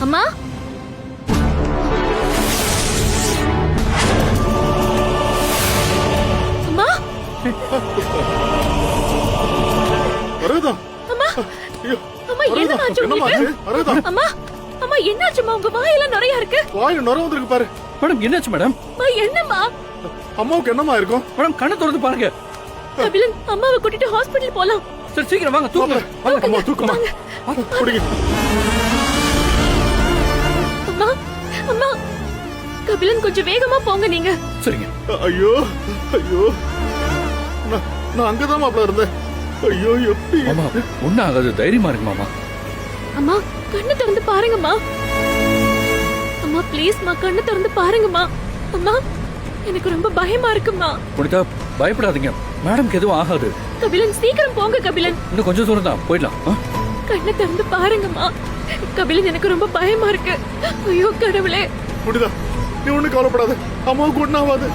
அம்மா அம்மா அரேதா அம்மா ஐயோ அம்மா என்னாச்சு உங்களுக்கு அரேதா அம்மா அம்மா என்னாச்சுமா உங்க வாயெல்லாம் நிறைய இருக்கு வாயில நுர வந்திருக்கு பாரு. மேடம் என்னாச்சு மேடம்? அம்மா என்னம்மா அம்மாவுக்கு என்னமா இருக்கும்? மேடம் கண்ணை திறந்து பாருங்க. கபிலன் அம்மாவை கூட்டிட்டு ஹாஸ்பிடல் போலாம். சரி சீக்கிரம் வாங்க தூக்குங்க. வாங்க. அம்மா தூக்குமா குடிங்க. அம்மா அம்மா கபிலன் கொஞ்சம் வேகமா போங்க நீங்க. சரிங்க. ஐயோ ஐயோ நான் அங்கதான் மாப்ள இருந்தேன். ஐயோ எப்படி மாமா ஒன்னும் ஆகாது, தைரியமா இருக்கு மாமா. அம்மா கண்ணு திறந்து பாருங்கம்மா. அம்மா ப்ளீஸ்மா கண்ணு திறந்து பாருங்கம்மா. அம்மா எனக்கு ரொம்ப பயமா இருக்குமா. புனிதா பயப்படாதீங்க, மேடம்க்கு எதுவும் ஆகாது. கபிலன் சீக்கிரம் போங்க கபிலன். இன்னும் கொஞ்சம் தூரம் தான், போயிடலாம். கண்ணை திறந்து பாருங்கம்மா. கபிலன் எனக்கு ரொம்ப பயமா இருக்கு. ஐயோ கடவுளே. முடிதா நீ ஒண்ணு கவலைப்படாத, அம்மாவுக்கு ஒண்ணு ஆகாது.